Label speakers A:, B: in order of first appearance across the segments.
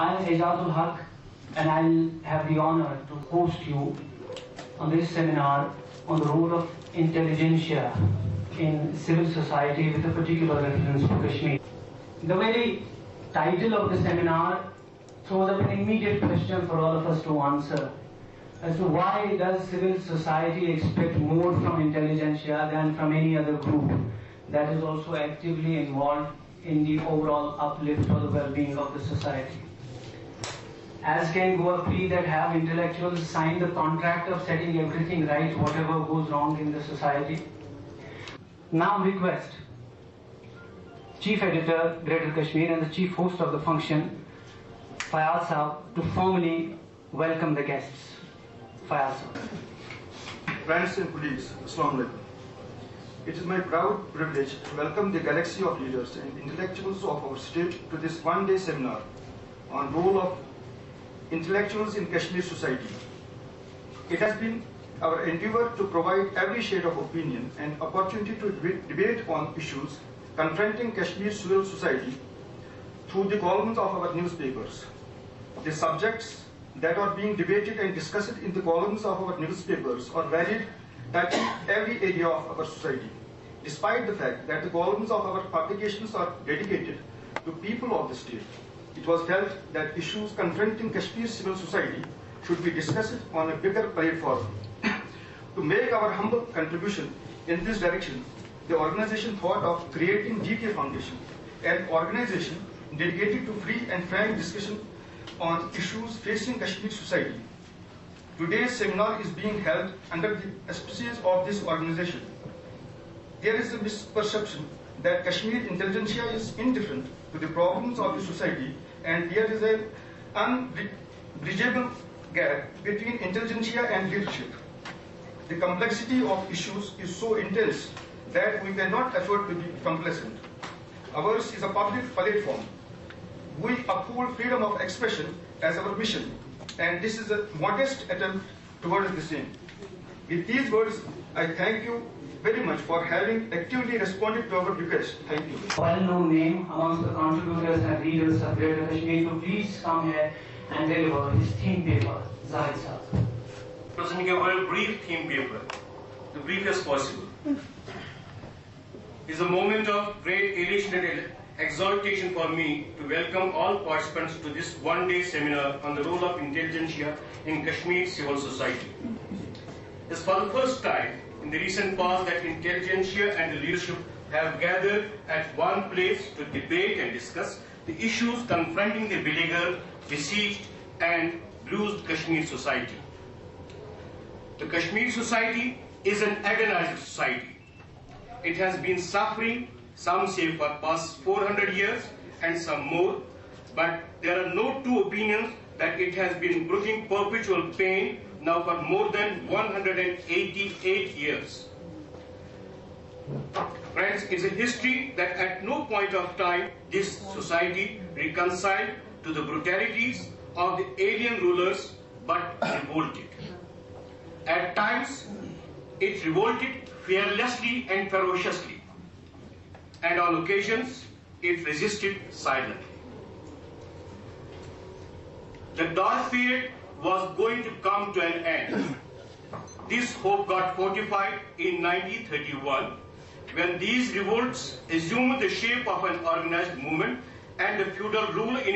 A: I am Ejazul Haq, and I'll have the honor to host you on this seminar on the role of intelligentsia in civil society with a particular reference to Kashmir. The very title of the seminar throws up an immediate question for all of us to answer as to why does civil society expect more from intelligentsia than from any other group that is also actively involved in the overall uplift or the well-being of the society. As can go a plea that have intellectuals sign the contract of setting everything right, whatever goes wrong in the society. Now request Chief Editor, Greater Kashmir, and the Chief Host of the function, Fayaz Saab, to formally welcome the guests. Fayaz Saab.
B: Friends and colleagues, Assalamu alaikum. It is my proud privilege to welcome the galaxy of leaders and intellectuals of our state to this one-day seminar on role of intellectuals in Kashmir society. It has been our endeavor to provide every shade of opinion and opportunity to debate on issues confronting Kashmir civil society through the columns of our newspapers. The subjects that are being debated and discussed in the columns of our newspapers are varied, touching every area of our society. Despite the fact that the columns of our publications are dedicated to people of the state, it was felt that issues confronting Kashmir civil society should be discussed on a bigger platform. To make our humble contribution in this direction, the organization thought of creating GK Foundation, an organization dedicated to free and frank discussion on issues facing Kashmir society. Today's seminar is being held under the auspices of this organization. There is a misperception that Kashmir intelligentsia is indifferent to the problems of the society, and there is an unbridgeable gap between intelligentsia and leadership. The complexity of issues is so intense that we cannot afford to be complacent. Ours is a public platform. We uphold freedom of expression as our mission, and this is a modest attempt towards the same. With these words, I thank you very much for having actively responded to our request. Thank you.
A: Well-known name amongst the contributors and readers of Greater Kashmir to please come here and deliver his theme paper, Zahid Saab.
C: Presenting a very brief theme paper, the briefest possible. It is a moment of great elation and exaltation for me to welcome all participants to this one-day seminar on the role of intelligentsia in Kashmir civil society. It is for the first time in the recent past that intelligentsia and the leadership have gathered at one place to debate and discuss the issues confronting the beleaguered, besieged and bruised Kashmir society. The Kashmir society is an agonized society. It has been suffering, some say for past 400 years and some more, but there are no two opinions that it has been brooding perpetual pain now for more than 188 years. Friends, it's a history that at no point of time this society reconciled to the brutalities of the alien rulers but revolted. At times, it revolted fearlessly and ferociously, and on occasions, it resisted silently. The dark period was going to come to an end. This hope got fortified in 1931 when these revolts assumed the shape of an organized movement, and the feudal ruler in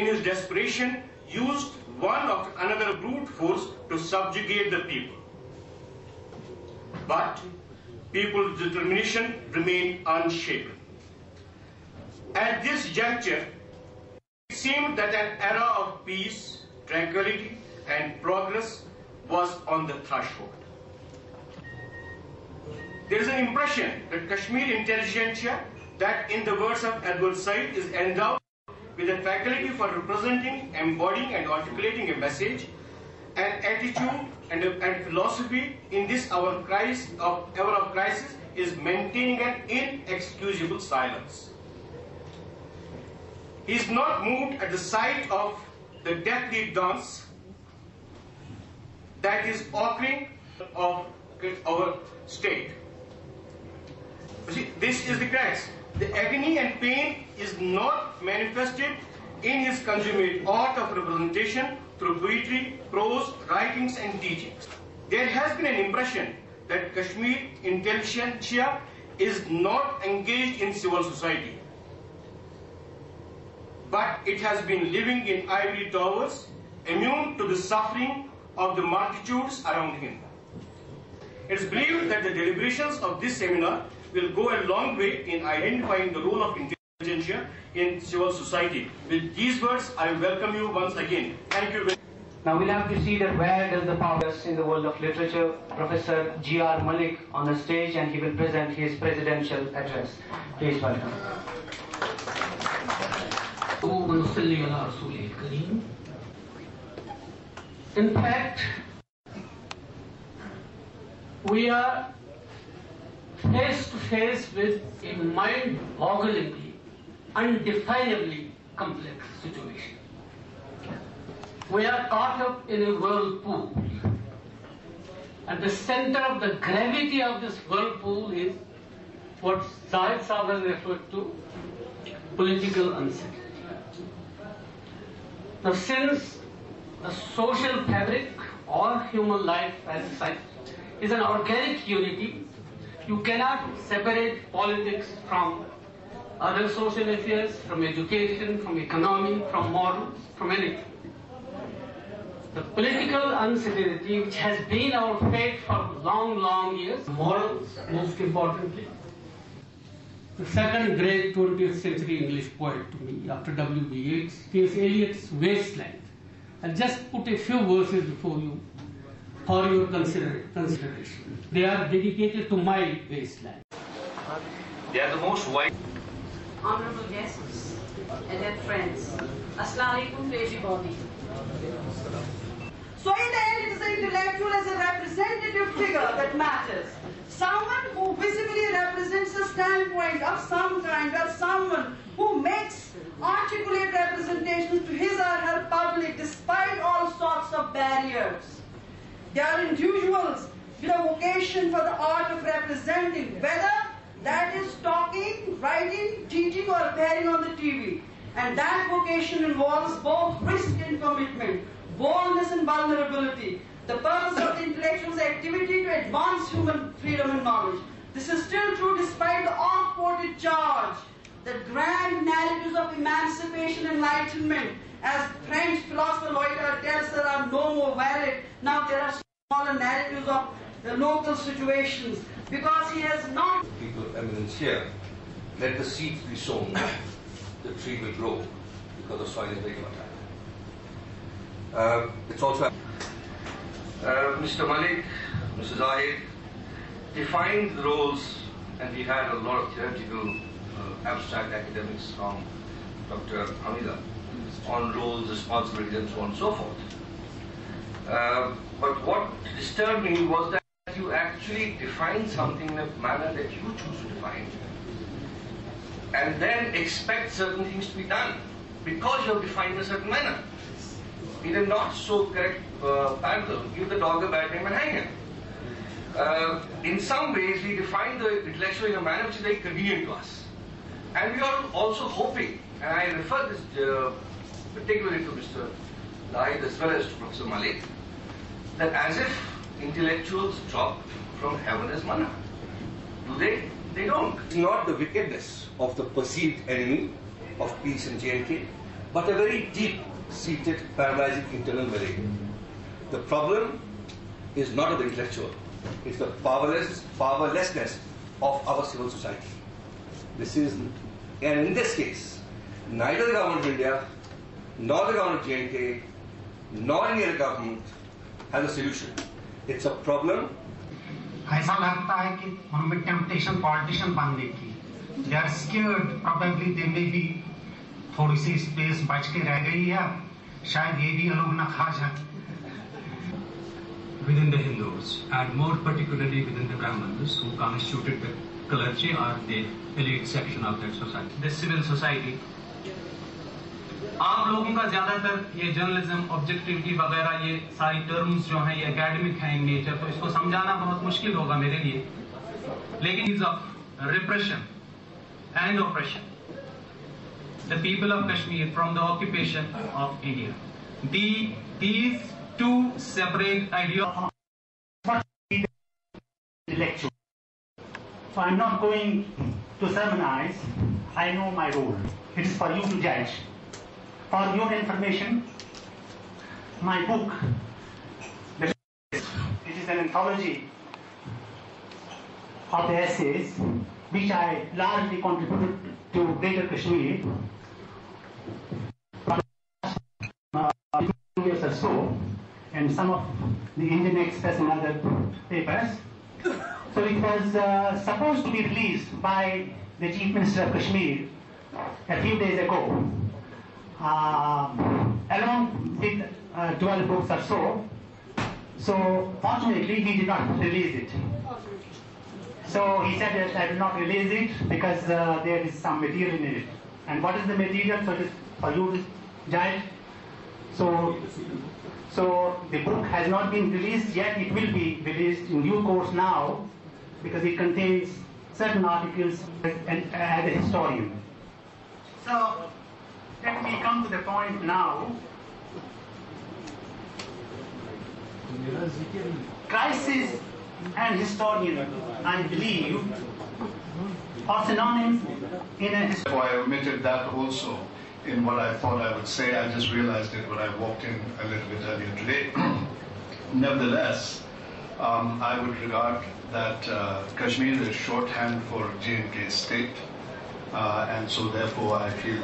C: his desperation used one after another brute force to subjugate the people. But people's determination remained unshaken. At this juncture, it seemed that an era of peace, tranquility, and progress was on the threshold. There is an impression that Kashmir intelligentsia, that in the words of Edward Said, is endowed with a faculty for representing, embodying, and articulating a message, an attitude, and philosophy in this hour of crisis is maintaining an inexcusable silence. He is not moved at the sight of the deathly dance that is occurring of our state. You see, this is the crux. The agony and pain is not manifested in his consummate art of representation through poetry, prose, writings and teachings. There has been an impression that Kashmir intelligentsia is not engaged in civil society, but it has been living in ivory towers, immune to the suffering of the multitudes around him. It is believed that the deliberations of this seminar will go a long way in identifying the role of intelligentsia in civil society. With these words, I welcome you once again. Thank you very much.
A: Now we'll have to see that where does the power in the world of literature. Professor G.R. Malik on the stage, and he will present his presidential address. Please welcome. In fact, we are face to face with a mind-bogglingly, undefinably complex situation. We are caught up in a whirlpool. At the center of the gravity of this whirlpool is what Zahid Saab has referred to, political uncertainty. Now, since the social fabric or human life as such is an organic unity, you cannot separate politics from other social affairs, from education, from economy, from morals, from anything. The political uncertainty, which has been our fate for long, long years, morals, most importantly. The second great 20th century English poet to me, after W.B. Yeats, T.S. Eliot's Wasteland. I'll just put a few verses before you for your consideration. They are dedicated to my wasteland.
C: They are the most wise.
D: Honorable guests and their friends, Assalamu alaikum to everybody. So in the end, it is the intellectual as a representative figure that matters. Someone who visibly represents a standpoint of some kind, or someone who makes articulate representations to his or her public despite all sorts of barriers. They are individuals with a vocation for the art of representing, whether that is talking, writing, teaching or appearing on the TV. And that vocation involves both risk and commitment, boldness and vulnerability. The purpose of the intellectual's activity to advance human freedom and knowledge. This is still true despite the oft-quoted charge that grand narratives of emancipation and enlightenment, as French philosopher Loic tells us, are no more valid. Now there are smaller narratives of the local situations, because he has not...
E: People of eminence here, let the seeds be sown, the tree will grow, because the soil is very fertile. It's also... Mr. Malik, Mr. Zahid defined the roles, and we had a lot of theoretical abstract academics from Dr. Hamida on roles, responsibilities and so on and so forth. But what disturbed me was that you actually define something in a manner that you choose to define, and then expect certain things to be done because you have defined in a certain manner. In a not so correct parallel, give the dog a bad name and hang him. In some ways, we define the intellectual in a manner which is very convenient to us. And we are also hoping, and I refer this particularly to Mr. Zahid as well as to Professor Malik, that as if intellectuals drop from heaven as manna. Do they? They don't. It's not the wickedness of the perceived enemy of peace and J&K, but a very deep-seated, paralyzing internal malaria. The problem is not of the intellectual, it's the powerlessness of our civil society. This is, and in this case, neither the government of India, nor the government of J&K, nor any other government has a solution. It's a problem.
F: ऐसा लगता है कि उनमें temptation politician बनने की, they are scared, probably they may be थोड़ी सी space बच के रह गई है, शायद ये भी लोग न खा जाए.
G: Within the Hindus, and more particularly within the Brahmins, who constituted the clergy or the elite section of that society. The civil society, आम लोगों का ज्यादातर ये जर्नलिज्म, ऑब्जेक्टिविटी वगैरह ये सारी टर्म्स जो हैं ये एकेडमिक हैं इन नेचर, तो इसको समझाना बहुत मुश्किल होगा मेरे लिए. लेकिन is of repression and operation, the people of Kashmir from the occupation of India. These two separate ideas.
F: Intellectual. So I'm not going to sermonize. I know my role. It is for you to judge. For your information, my book, it is an anthology of the essays which I largely contributed to Greater Kashmir from 2 years or so, and some of the Indian Express and other papers. So it was supposed to be released by the Chief Minister of Kashmir a few days ago, along with 12 books or so. So fortunately, he did not release it. So he said that I will not release it because there is some material in it. And what is the material? So it is for you to judge. So the book has not been released yet. It will be released in due course now because it contains certain articles as a historian. So let me come to the point now. Crisis and historian, I believe, are synonyms in a
H: So I omitted that also in what I thought I would say. I just realized it when I walked in a little bit earlier today. Nevertheless, I would regard that Kashmir is shorthand for J&K state, and so therefore I feel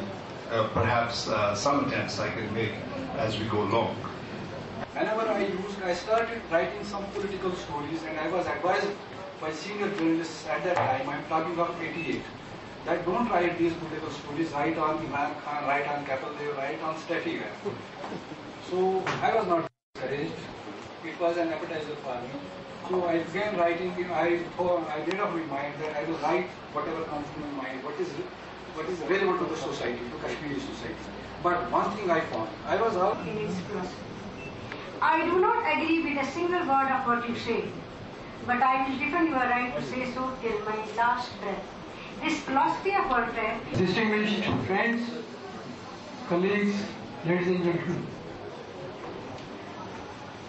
H: perhaps some attempts I can make as we go along.
I: Whenever I started writing some political stories, and I was advised by senior journalists at that time, I'm talking of 88, that don't write these political stories, write on Imran Khan, write on Kapil Dev, write on Steffi Graf. So I was not discouraged. It was an appetizer for me. So I began writing. I made up my mind that I will write whatever comes to my mind, what is available to the society, to Kashmiri society. But one thing I found, I was out
J: in its philosophy. I do not agree with a single word of what you say, but I will defend your right to say so till my last breath. This philosophy of warfare.
A: Distinguished friends, colleagues, ladies and gentlemen,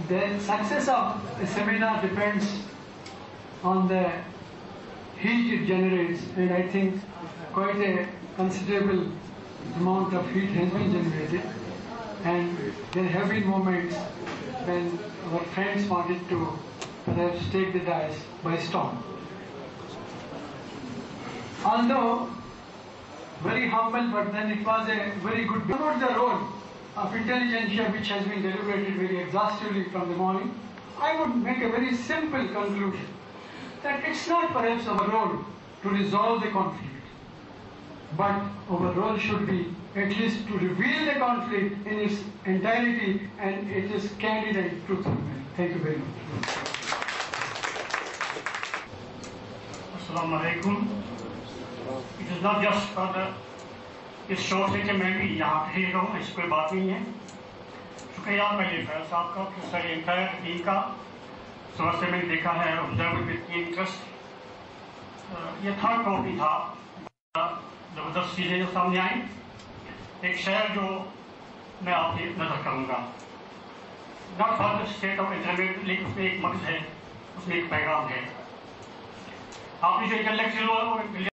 A: the success of a seminar depends on the heat it generates, and I think quite a considerable amount of heat has been generated, and there have been moments when our friends wanted to perhaps take the dice by storm. Although very humble, but then it was a very good. About the role of intelligentsia, which has been deliberated very exhaustively from the morning, I would make a very simple conclusion that it's not perhaps our role to resolve the conflict, but our role should be at least to reveal the conflict in its entirety and it is candid and truthful. Thank you very much.
F: Assalamu alaikum. It is not just for the इस शोर से कि मैं भी यहाँ पे ही रहूँ, ऐसी कोई बात नहीं है। शुक्रिया पहले फैज साहब का, फिर सारी एंटायर टीम का। सुबह से मैंने देखा है ऑब्जर्व विद इंटरेस्ट। ये थर्ड कॉपी था, जबरदस्त चीज़ें जो सामने आई। एक शेर जो मैं आपकी नजर करूँगा, not for the state of internet, लेकिन उसमें एक मकसद है, उसमें एक पैगाम है। आपने जो इंटेलेक्चुअल